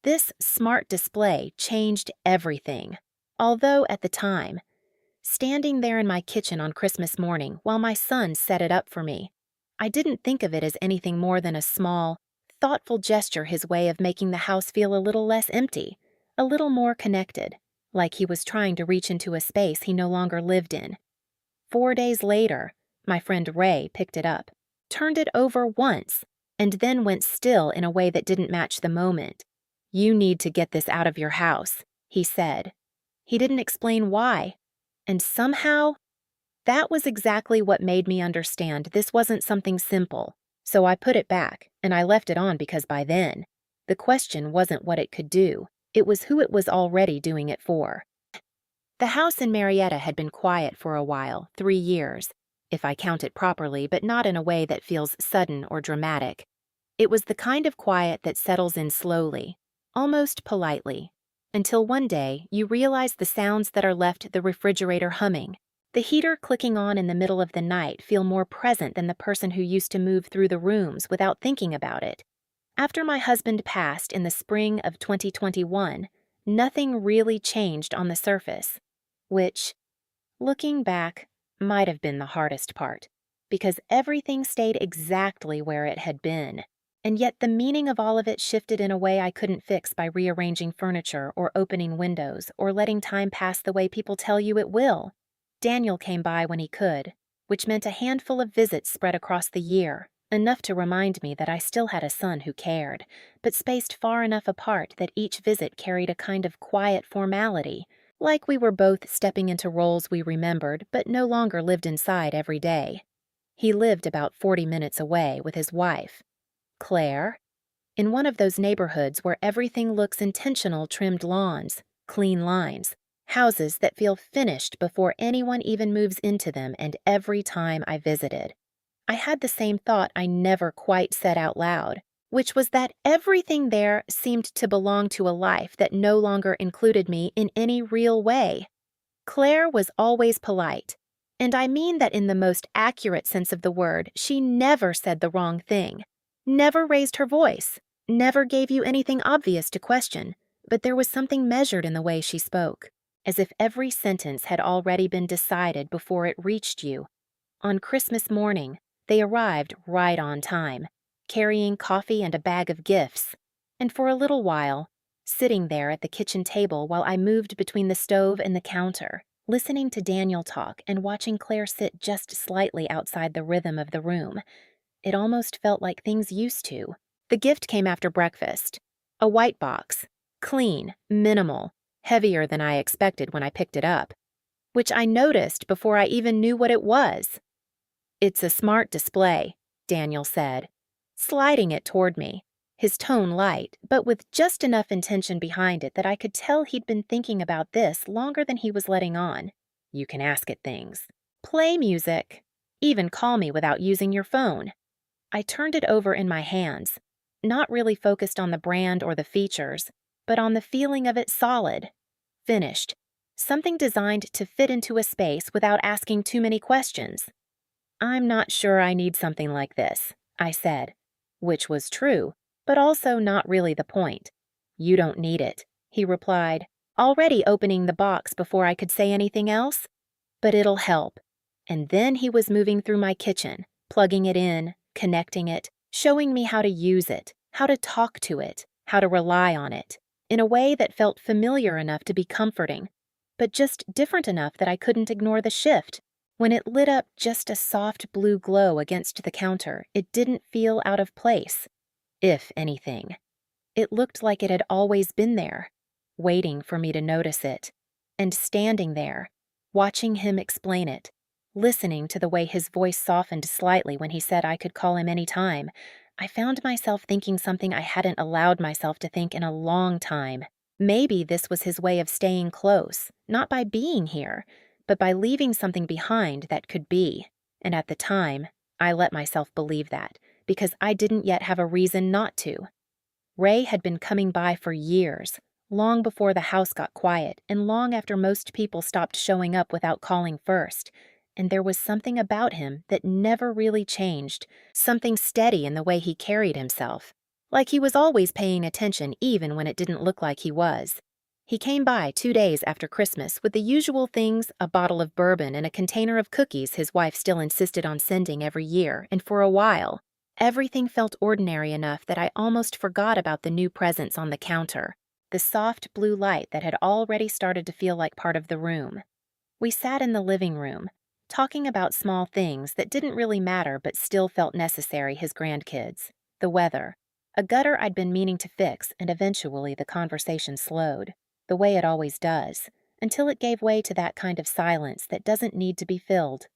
This smart display changed everything. Although at the time, standing there in my kitchen on Christmas morning while my son set it up for me, I didn't think of it as anything more than a small, thoughtful gesture, his way of making the house feel a little less empty, a little more connected, like he was trying to reach into a space he no longer lived in. 4 days later, my friend Ray picked it up, turned it over once, and then went still in a way that didn't match the moment. "You need to get this out of your house," he said. He didn't explain why, and somehow, that was exactly what made me understand this wasn't something simple. So I put it back, and I left it on because by then, the question wasn't what it could do, it was who it was already doing it for. The house in Marietta had been quiet for a while, 3 years, if I count it properly, but not in a way that feels sudden or dramatic. It was the kind of quiet that settles in slowly, almost politely, until one day you realize the sounds that are left the refrigerator humming, the heater clicking on in the middle of the night feel more present than the person who used to move through the rooms without thinking about it. After my husband passed in the spring of 2021, nothing really changed on the surface, which, looking back, might have been the hardest part, because everything stayed exactly where it had been. And yet the meaning of all of it shifted in a way I couldn't fix by rearranging furniture or opening windows or letting time pass the way people tell you it will. Daniel came by when he could, which meant a handful of visits spread across the year, enough to remind me that I still had a son who cared, but spaced far enough apart that each visit carried a kind of quiet formality, like we were both stepping into roles we remembered but no longer lived inside every day. He lived about 40 minutes away with his wife, Claire, in one of those neighborhoods where everything looks intentional: trimmed lawns, clean lines, houses that feel finished before anyone even moves into them. And every time I visited, I had the same thought I never quite said out loud, which was that everything there seemed to belong to a life that no longer included me in any real way. Claire was always polite, and I mean that in the most accurate sense of the word. She never said the wrong thing, never raised her voice, never gave you anything obvious to question, but there was something measured in the way she spoke, as if every sentence had already been decided before it reached you. On Christmas morning, they arrived right on time, carrying coffee and a bag of gifts, and for a little while, sitting there at the kitchen table while I moved between the stove and the counter, listening to Daniel talk and watching Claire sit just slightly outside the rhythm of the room. It almost felt like things used to. The gift came after breakfast, a white box, clean, minimal, heavier than I expected when I picked it up, which I noticed before I even knew what it was. "It's a smart display," Daniel said, sliding it toward me, his tone light, but with just enough intention behind it that I could tell he'd been thinking about this longer than he was letting on. "You can ask it things, play music, even call me without using your phone." I turned it over in my hands, not really focused on the brand or the features, but on the feeling of it solid, finished, something designed to fit into a space without asking too many questions. "I'm not sure I need something like this," I said, which was true, but also not really the point. "You don't need it," he replied, already opening the box before I could say anything else. "But it'll help." And then he was moving through my kitchen, plugging it in, connecting it, showing me how to use it, how to talk to it, how to rely on it, in a way that felt familiar enough to be comforting, but just different enough that I couldn't ignore the shift. When it lit up just a soft blue glow against the counter, it didn't feel out of place. If anything, it looked like it had always been there, waiting for me to notice it. And standing there, watching him explain it, listening to the way his voice softened slightly when he said I could call him any time, I found myself thinking something I hadn't allowed myself to think in a long time. Maybe this was his way of staying close, not by being here, but by leaving something behind that could be. And at the time, I let myself believe that, because I didn't yet have a reason not to. Ray had been coming by for years, long before the house got quiet and long after most people stopped showing up without calling first. And there was something about him that never really changed, something steady in the way he carried himself. like he was always paying attention even when it didn't look like he was. He came by 2 days after Christmas with the usual things, a bottle of bourbon and a container of cookies his wife still insisted on sending every year, and for a while, everything felt ordinary enough that I almost forgot about the new presents on the counter, the soft blue light that had already started to feel like part of the room. We sat in the living room, talking about small things that didn't really matter but still felt necessary, his grandkids, the weather, a gutter I'd been meaning to fix, and eventually the conversation slowed, the way it always does, until it gave way to that kind of silence that doesn't need to be filled.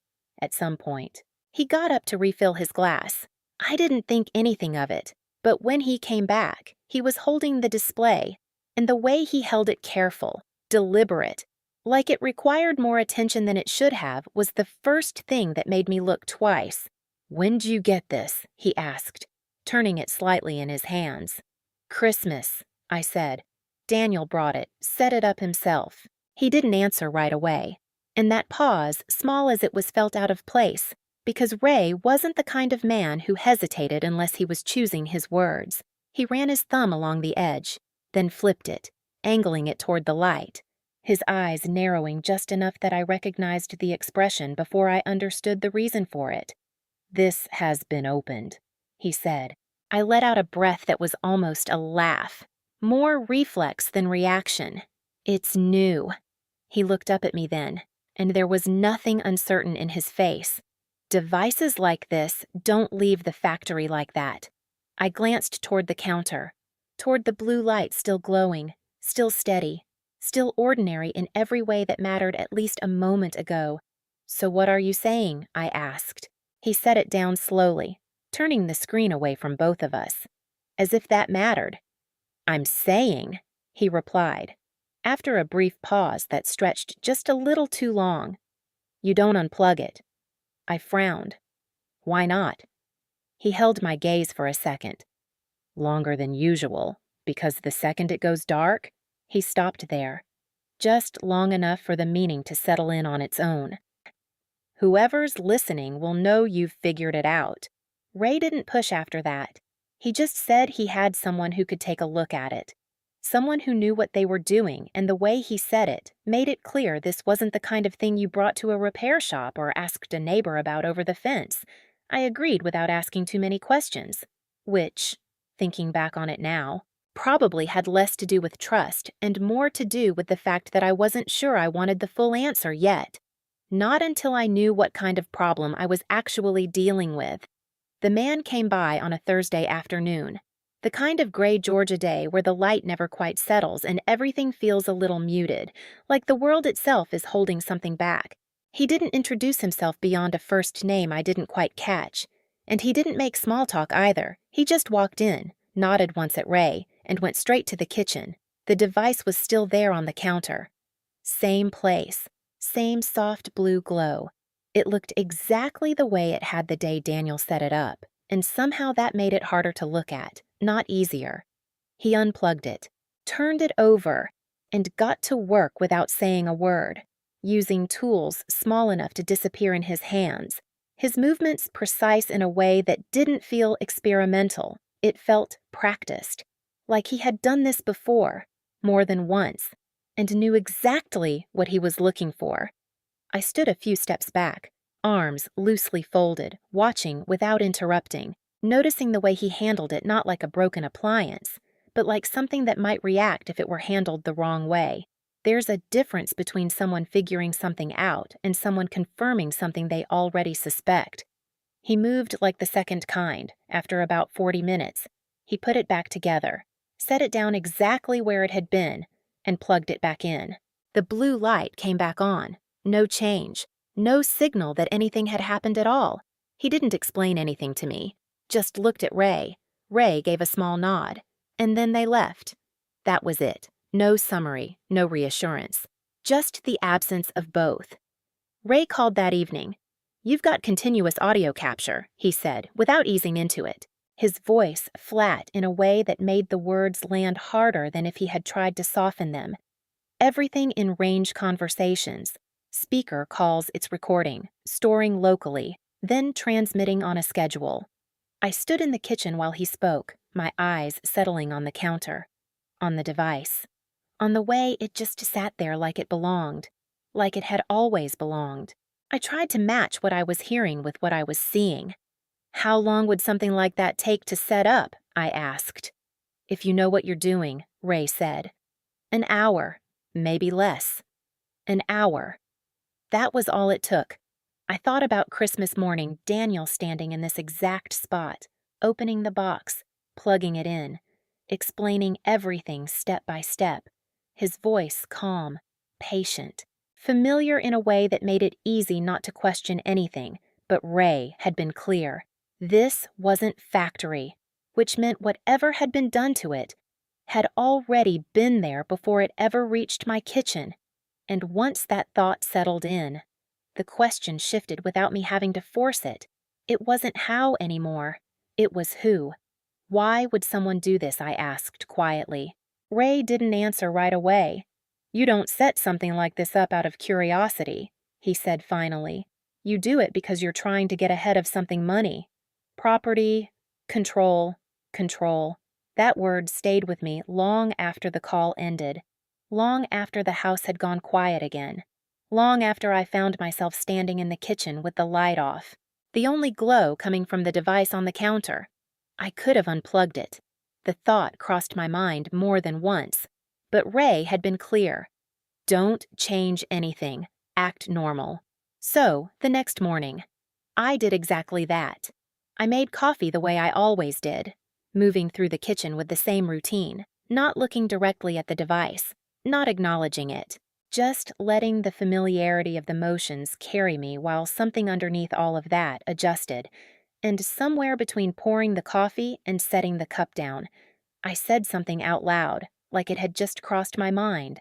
At some point, he got up to refill his glass. I didn't think anything of it, but when he came back, he was holding the display, and the way he held it careful, deliberate, like it required more attention than it should have, was the first thing that made me look twice. "When'd you get this?" he asked, turning it slightly in his hands. "Christmas," I said. "Daniel brought it, set it up himself." He didn't answer right away, and that pause, small as it was, felt out of place, because Ray wasn't the kind of man who hesitated unless he was choosing his words. He ran his thumb along the edge, then flipped it, angling it toward the light, his eyes narrowing just enough that I recognized the expression before I understood the reason for it. "This has been opened," he said. I let out a breath that was almost a laugh, more reflex than reaction. "It's new." He looked up at me then, and there was nothing uncertain in his face. "Devices like this don't leave the factory like that." I glanced toward the counter, toward the blue light still glowing, still steady, still ordinary in every way that mattered at least a moment ago. "So what are you saying?" I asked. He set it down slowly, turning the screen away from both of us, as if that mattered. "I'm saying," he replied, after a brief pause that stretched just a little too long, "you don't unplug it." I frowned. "Why not?" He held my gaze for a second. "Longer than usual, because the second it goes dark," he stopped there, just long enough for the meaning to settle in on its own. "Whoever's listening will know you've figured it out." Ray didn't push after that. He just said he had someone who could take a look at it. Someone who knew what they were doing, and the way he said it made it clear this wasn't the kind of thing you brought to a repair shop or asked a neighbor about over the fence. I agreed without asking too many questions, which, thinking back on it now, probably had less to do with trust and more to do with the fact that I wasn't sure I wanted the full answer yet. Not until I knew what kind of problem I was actually dealing with. The man came by on a Thursday afternoon, the kind of gray Georgia day where the light never quite settles and everything feels a little muted, like the world itself is holding something back. He didn't introduce himself beyond a first name I didn't quite catch, and he didn't make small talk either. He just walked in, nodded once at Ray, and went straight to the kitchen. The device was still there on the counter. Same place, same soft blue glow. It looked exactly the way it had the day Daniel set it up, and somehow that made it harder to look at, not easier. He unplugged it, turned it over, and got to work without saying a word, using tools small enough to disappear in his hands, his movements precise in a way that didn't feel experimental. It felt practiced, like he had done this before, more than once, and knew exactly what he was looking for. I stood a few steps back, arms loosely folded, watching without interrupting, noticing the way he handled it not like a broken appliance, but like something that might react if it were handled the wrong way. There's a difference between someone figuring something out and someone confirming something they already suspect. He moved like the second kind. After about 40 minutes, he put it back together, set it down exactly where it had been, and plugged it back in. The blue light came back on. No change, no signal that anything had happened at all. He didn't explain anything to me, just looked at Ray. Ray gave a small nod, and then they left. That was it. No summary, no reassurance, just the absence of both. Ray called that evening. "You've got continuous audio capture," he said, without easing into it, his voice flat in a way that made the words land harder than if he had tried to soften them. "Everything in range conversations. Speaker calls its recording, storing locally, then transmitting on a schedule." I stood in the kitchen while he spoke, my eyes settling on the counter, on the device, on the way it just sat there like it belonged, like it had always belonged. I tried to match what I was hearing with what I was seeing. "How long would something like that take to set up?" I asked. "If you know what you're doing," Ray said. "An hour, maybe less. An hour." That was all it took. I thought about Christmas morning, Daniel standing in this exact spot, opening the box, plugging it in, explaining everything step by step, his voice calm, patient, familiar in a way that made it easy not to question anything, but Ray had been clear. This wasn't factory, which meant whatever had been done to it had already been there before it ever reached my kitchen. And once that thought settled in, the question shifted without me having to force it. It wasn't how anymore. It was who. "Why would someone do this?" I asked quietly. Ray didn't answer right away. "You don't set something like this up out of curiosity," he said finally. "You do it because you're trying to get ahead of something money. Property, control, control." That word stayed with me long after the call ended, long after the house had gone quiet again, long after I found myself standing in the kitchen with the light off, the only glow coming from the device on the counter. I could have unplugged it. The thought crossed my mind more than once, but Ray had been clear. Don't change anything. Act normal. So, the next morning, I did exactly that. I made coffee the way I always did, moving through the kitchen with the same routine, not looking directly at the device, not acknowledging it, just letting the familiarity of the motions carry me while something underneath all of that adjusted. And somewhere between pouring the coffee and setting the cup down, I said something out loud, like it had just crossed my mind.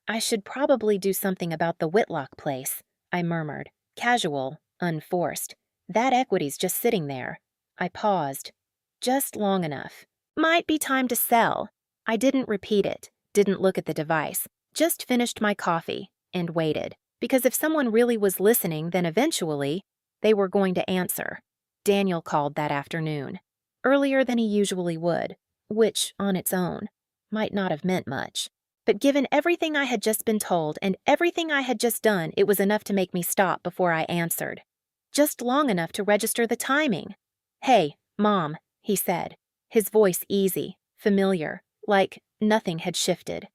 "I should probably do something about the Whitlock place," I murmured, casual, unforced. "That equity's just sitting there." I paused, just long enough. "Might be time to sell." I didn't repeat it, didn't look at the device, just finished my coffee and waited, because if someone really was listening, then eventually they were going to answer. Daniel called that afternoon, earlier than he usually would, which, on its own, might not have meant much. But given everything I had just been told and everything I had just done, it was enough to make me stop before I answered. Just long enough to register the timing. "Hey, Mom," he said, his voice easy, familiar, like nothing had shifted.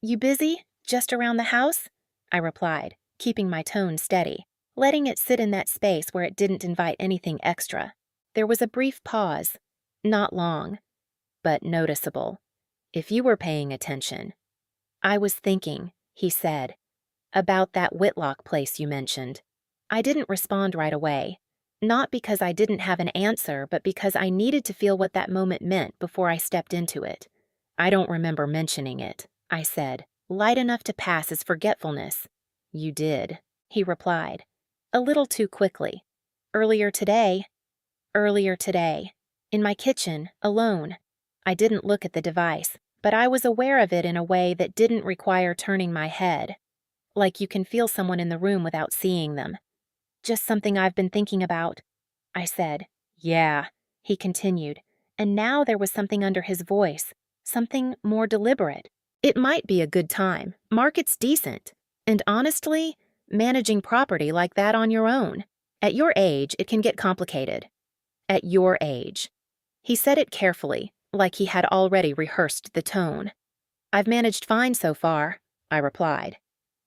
"You busy? Just around the house?" I replied, keeping my tone steady, letting it sit in that space where it didn't invite anything extra. There was a brief pause, not long, but noticeable. "If you were paying attention." "I was thinking," he said, "about that Whitlock place you mentioned." I didn't respond right away, not because I didn't have an answer, but because I needed to feel what that moment meant before I stepped into it. "I don't remember mentioning it," I said, light enough to pass as forgetfulness. "You did," he replied, a little too quickly. Earlier today, in my kitchen, alone. I didn't look at the device, but I was aware of it in a way that didn't require turning my head. Like you can feel someone in the room without seeing them. "Just something I've been thinking about," I said. "Yeah," he continued, and now there was something under his voice, something more deliberate. "It might be a good time. Market's decent. And honestly, managing property like that on your own. At your age, it can get complicated. At your age." He said it carefully, like he had already rehearsed the tone. "I've managed fine so far," I replied.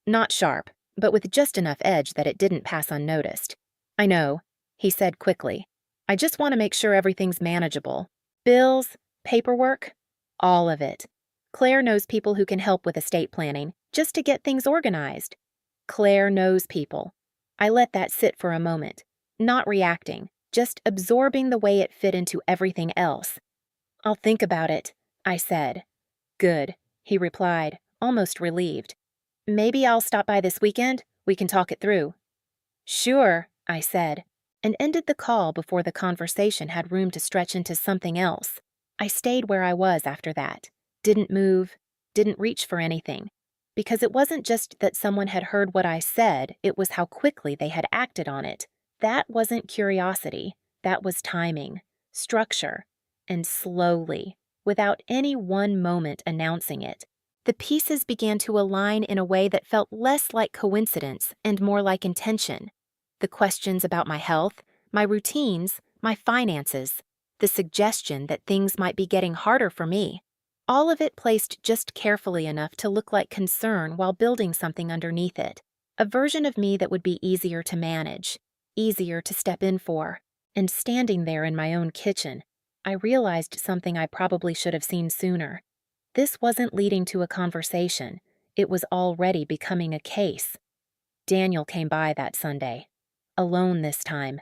Not sharp, but with just enough edge that it didn't pass unnoticed. "I know," he said quickly. "I just want to make sure everything's manageable. Bills, paperwork, all of it. Claire knows people who can help with estate planning, just to get things organized." Claire knows people. I let that sit for a moment, not reacting, just absorbing the way it fit into everything else. "I'll think about it," I said. "Good," he replied, almost relieved. "Maybe I'll stop by this weekend. We can talk it through." "Sure," I said, and ended the call before the conversation had room to stretch into something else. I stayed where I was after that, didn't move, didn't reach for anything, because it wasn't just that someone had heard what I said, it was how quickly they had acted on it. That wasn't curiosity, that was timing, structure. And slowly, without any one moment announcing it, the pieces began to align in a way that felt less like coincidence and more like intention. The questions about my health, my routines, my finances, the suggestion that things might be getting harder for me. All of it placed just carefully enough to look like concern while building something underneath it. A version of me that would be easier to manage, easier to step in for. And standing there in my own kitchen, I realized something I probably should have seen sooner. This wasn't leading to a conversation. It was already becoming a case. Daniel came by that Sunday, alone this time,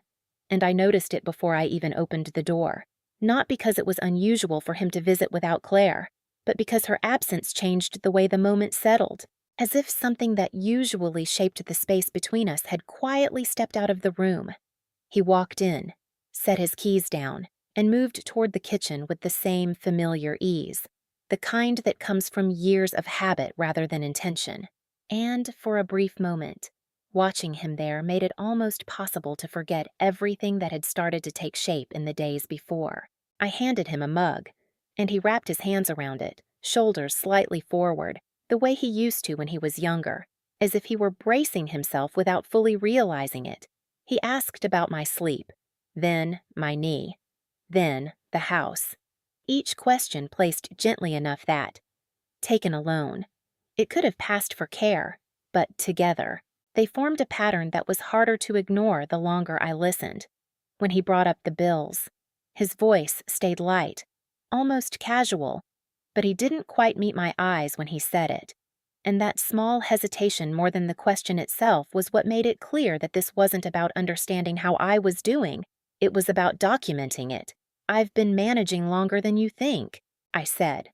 and I noticed it before I even opened the door. Not because it was unusual for him to visit without Claire, but because her absence changed the way the moment settled, as if something that usually shaped the space between us had quietly stepped out of the room. He walked in, set his keys down, and moved toward the kitchen with the same familiar ease, the kind that comes from years of habit rather than intention. And for a brief moment, watching him there made it almost possible to forget everything that had started to take shape in the days before. I handed him a mug, and he wrapped his hands around it, shoulders slightly forward, the way he used to when he was younger, as if he were bracing himself without fully realizing it. He asked about my sleep, then my knee, then the house. Each question placed gently enough that, taken alone, it could have passed for care, but together, they formed a pattern that was harder to ignore the longer I listened. When he brought up the bills, his voice stayed light, almost casual, but he didn't quite meet my eyes when he said it. And that small hesitation more than the question itself was what made it clear that this wasn't about understanding how I was doing. It was about documenting it. "I've been managing longer than you think," I said.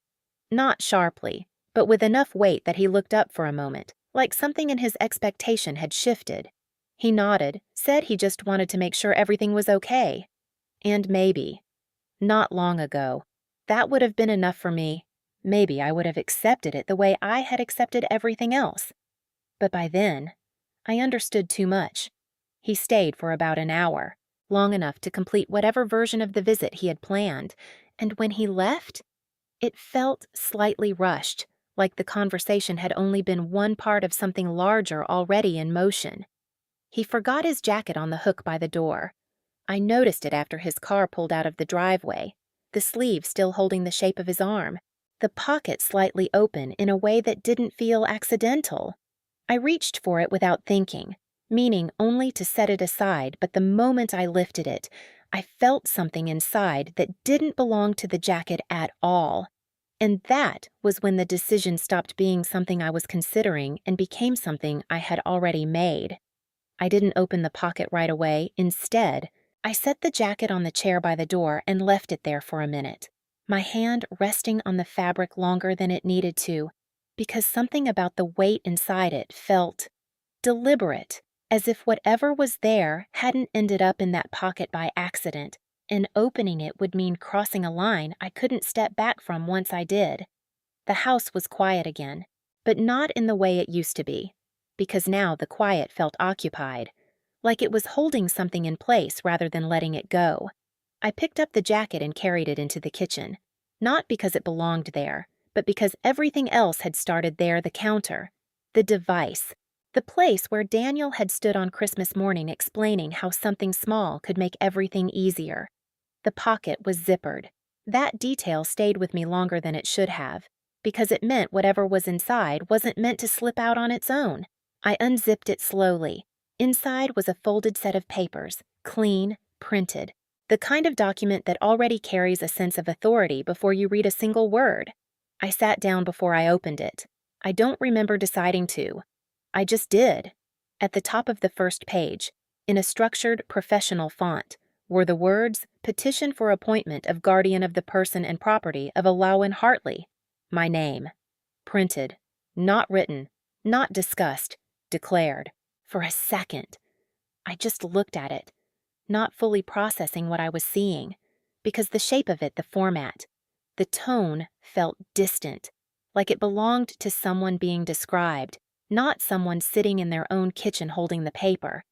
Not sharply, but with enough weight that he looked up for a moment, like something in his expectation had shifted. He nodded, said he just wanted to make sure everything was okay. And maybe, not long ago, that would have been enough for me. Maybe I would have accepted it the way I had accepted everything else. But by then, I understood too much. He stayed for about an hour, long enough to complete whatever version of the visit he had planned, and when he left, it felt slightly rushed, like the conversation had only been one part of something larger already in motion. He forgot his jacket on the hook by the door. I noticed it after his car pulled out of the driveway, the sleeve still holding the shape of his arm, the pocket slightly open in a way that didn't feel accidental. I reached for it without thinking, meaning only to set it aside, but the moment I lifted it, I felt something inside that didn't belong to the jacket at all. And that was when the decision stopped being something I was considering and became something I had already made. I didn't open the pocket right away. Instead, I set the jacket on the chair by the door and left it there for a minute, my hand resting on the fabric longer than it needed to, because something about the weight inside it felt deliberate, as if whatever was there hadn't ended up in that pocket by accident, and opening it would mean crossing a line I couldn't step back from once I did. The house was quiet again, but not in the way it used to be, because now the quiet felt occupied, like it was holding something in place rather than letting it go. I picked up the jacket and carried it into the kitchen, not because it belonged there, but because everything else had started there, the counter, the device, the place where Daniel had stood on Christmas morning explaining how something small could make everything easier. The pocket was zippered. That detail stayed with me longer than it should have, because it meant whatever was inside wasn't meant to slip out on its own. I unzipped it slowly. Inside was a folded set of papers, clean, printed, the kind of document that already carries a sense of authority before you read a single word. I sat down before I opened it. I don't remember deciding to. I just did. At the top of the first page, in a structured, professional font, were the words, "Petition for appointment of guardian of the person and property of Alawan Hartley." My name. Printed. Not written. Not discussed. Declared. For a second, I just looked at it, not fully processing what I was seeing, because the shape of it, the format, the tone felt distant, like it belonged to someone being described, not someone sitting in their own kitchen holding the paper.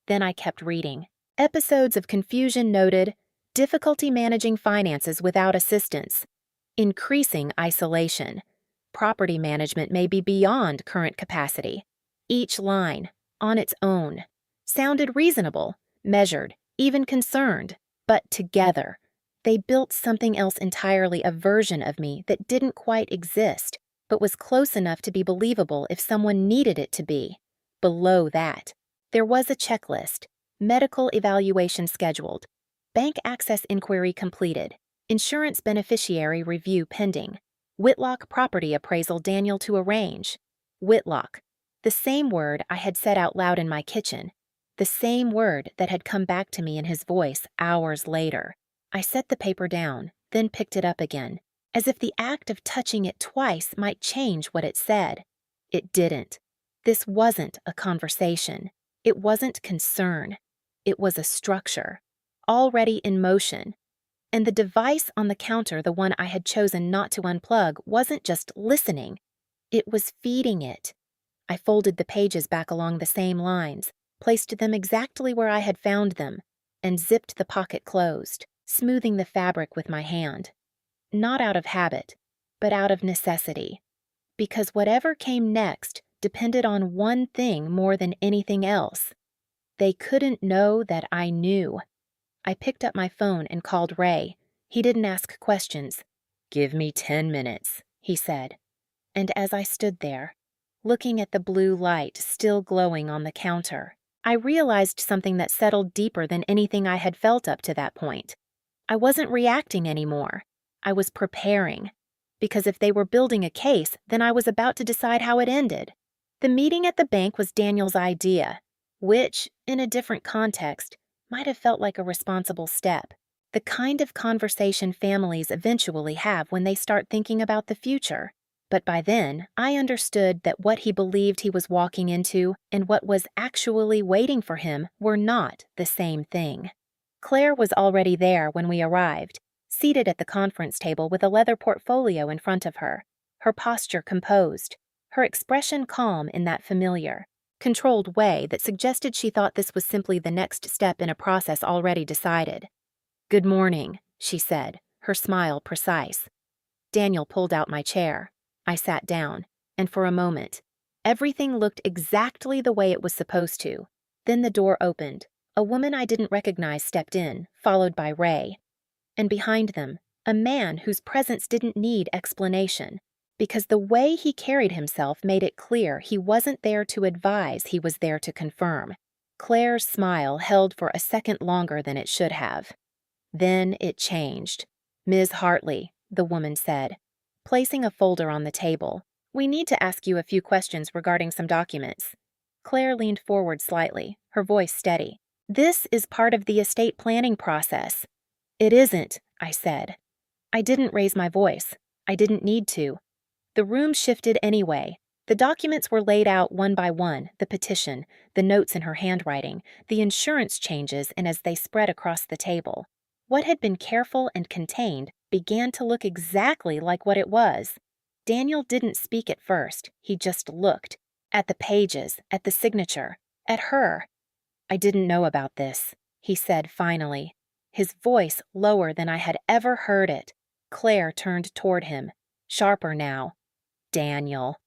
Then I kept reading. Episodes of confusion noted, difficulty managing finances without assistance, increasing isolation. Property management may be beyond current capacity. Each line, on its own, sounded reasonable, measured, even concerned, but together, they built something else entirely, a version of me that didn't quite exist, but was close enough to be believable if someone needed it to be. Below that, there was a checklist: medical evaluation scheduled, bank access inquiry completed, insurance beneficiary review pending, Whitlock property appraisal Daniel to arrange. Whitlock, the same word I had said out loud in my kitchen, the same word that had come back to me in his voice hours later. I set the paper down, then picked it up again, as if the act of touching it twice might change what it said. It didn't. This wasn't a conversation. It wasn't concern. It was a structure, already in motion. And the device on the counter, the one I had chosen not to unplug, wasn't just listening. It was feeding it. I folded the pages back along the same lines, placed them exactly where I had found them, and zipped the pocket closed, smoothing the fabric with my hand. Not out of habit, but out of necessity. Because whatever came next depended on one thing more than anything else. They couldn't know that I knew. I picked up my phone and called Ray. He didn't ask questions. "Give me 10 minutes, he said. And as I stood there, looking at the blue light still glowing on the counter, I realized something that settled deeper than anything I had felt up to that point. I wasn't reacting anymore. I was preparing. Because if they were building a case, then I was about to decide how it ended. The meeting at the bank was Daniel's idea, which, in a different context, might have felt like a responsible step. The kind of conversation families eventually have when they start thinking about the future. But by then, I understood that what he believed he was walking into and what was actually waiting for him were not the same thing. Claire was already there when we arrived, seated at the conference table with a leather portfolio in front of her, her posture composed, her expression calm in that familiar, controlled way that suggested she thought this was simply the next step in a process already decided. "Good morning," she said, her smile precise. Daniel pulled out my chair. I sat down, and for a moment, everything looked exactly the way it was supposed to. Then the door opened. A woman I didn't recognize stepped in, followed by Ray. And behind them, a man whose presence didn't need explanation, because the way he carried himself made it clear he wasn't there to advise, he was there to confirm. Claire's smile held for a second longer than it should have. Then it changed. "Ms. Hartley," the woman said, placing a folder on the table. "We need to ask you a few questions regarding some documents." Claire leaned forward slightly, her voice steady. "This is part of the estate planning process." "It isn't," I said. I didn't raise my voice. I didn't need to. The room shifted anyway. The documents were laid out one by one, the petition, the notes in her handwriting, the insurance changes, and as they spread across the table. What had been careful and contained began to look exactly like what it was. Daniel didn't speak at first. He just looked. At the pages, at the signature, at her. "I didn't know about this," he said finally, his voice lower than I had ever heard it. Claire turned toward him, sharper now. "Daniel,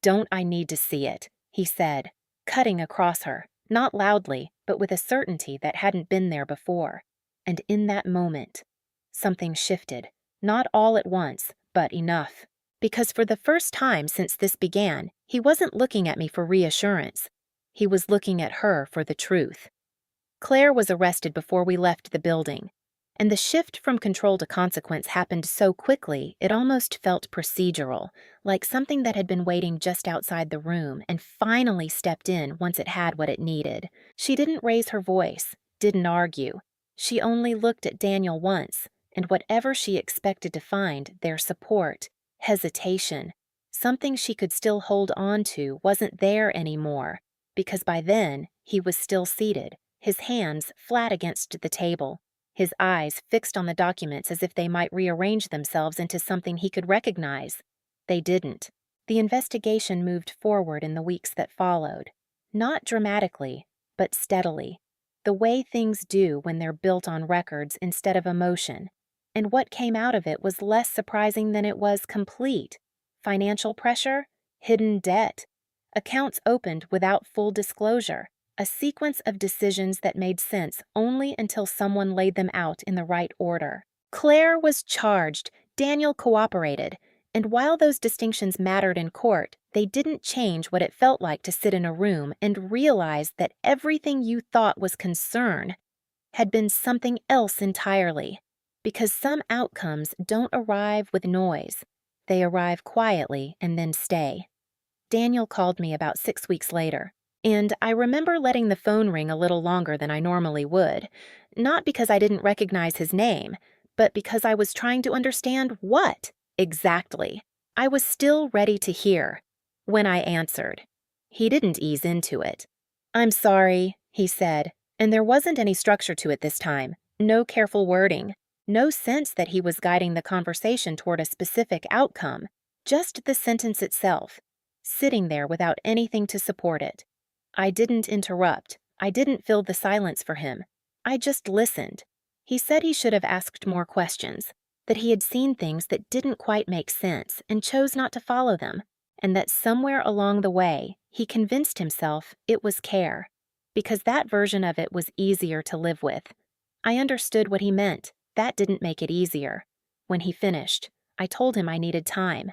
don't I need to see it?" he said, cutting across her, not loudly, but with a certainty that hadn't been there before. And in that moment, something shifted, not all at once, but enough. Because for the first time since this began, he wasn't looking at me for reassurance. He was looking at her for the truth. Claire was arrested before we left the building, and the shift from control to consequence happened so quickly it almost felt procedural, like something that had been waiting just outside the room and finally stepped in once it had what it needed. She didn't raise her voice, didn't argue. She only looked at Daniel once, and whatever she expected to find, their support, hesitation, something she could still hold on to, wasn't there anymore, because by then he was still seated, his hands flat against the table, his eyes fixed on the documents as if they might rearrange themselves into something he could recognize. They didn't. The investigation moved forward in the weeks that followed. Not dramatically, but steadily. the way things do when they're built on records instead of emotion. And what came out of it was less surprising than it was complete. Financial pressure, hidden debt, accounts opened without full disclosure, a sequence of decisions that made sense only until someone laid them out in the right order. Claire was charged, Daniel cooperated, and while those distinctions mattered in court, they didn't change what it felt like to sit in a room and realize that everything you thought was concern had been something else entirely. Because some outcomes don't arrive with noise. They arrive quietly and then stay. Daniel called me about 6 weeks later, and I remember letting the phone ring a little longer than I normally would, not because I didn't recognize his name, but because I was trying to understand what exactly. I was still ready to hear. When I answered, he didn't ease into it. "I'm sorry," he said, and there wasn't any structure to it this time, no careful wording, no sense that he was guiding the conversation toward a specific outcome, just the sentence itself, sitting there without anything to support it. I didn't interrupt. I didn't fill the silence for him. I just listened. He said he should have asked more questions, that he had seen things that didn't quite make sense and chose not to follow them, and that somewhere along the way, he convinced himself it was care, because that version of it was easier to live with. I understood what he meant. That didn't make it easier. When he finished, I told him I needed time.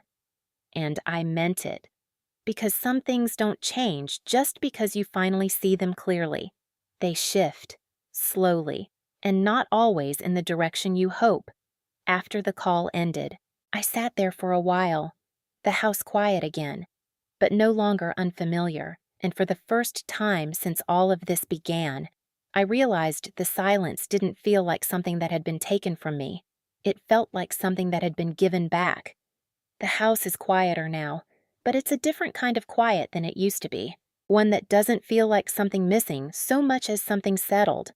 And I meant it. Because some things don't change just because you finally see them clearly. They shift, slowly, and not always in the direction you hope. After the call ended, I sat there for a while, the house quiet again, but no longer unfamiliar, and for the first time since all of this began, I realized the silence didn't feel like something that had been taken from me. It felt like something that had been given back. The house is quieter now, but it's a different kind of quiet than it used to be. One that doesn't feel like something missing so much as something settled,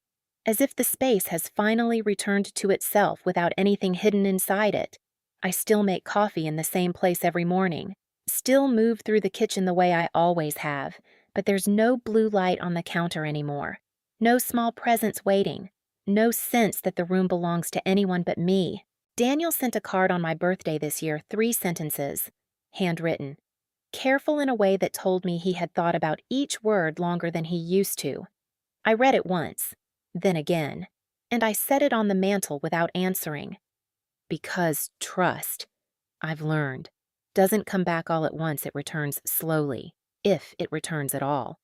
as if the space has finally returned to itself without anything hidden inside it. I still make coffee in the same place every morning, still move through the kitchen the way I always have, but there's no blue light on the counter anymore. No small presents waiting. No sense that the room belongs to anyone but me. Daniel sent a card on my birthday this year, 3 sentences, handwritten, careful in a way that told me he had thought about each word longer than he used to. I read it once, then again, and I set it on the mantel without answering. Because trust, I've learned, doesn't come back all at once. It returns slowly, if it returns at all.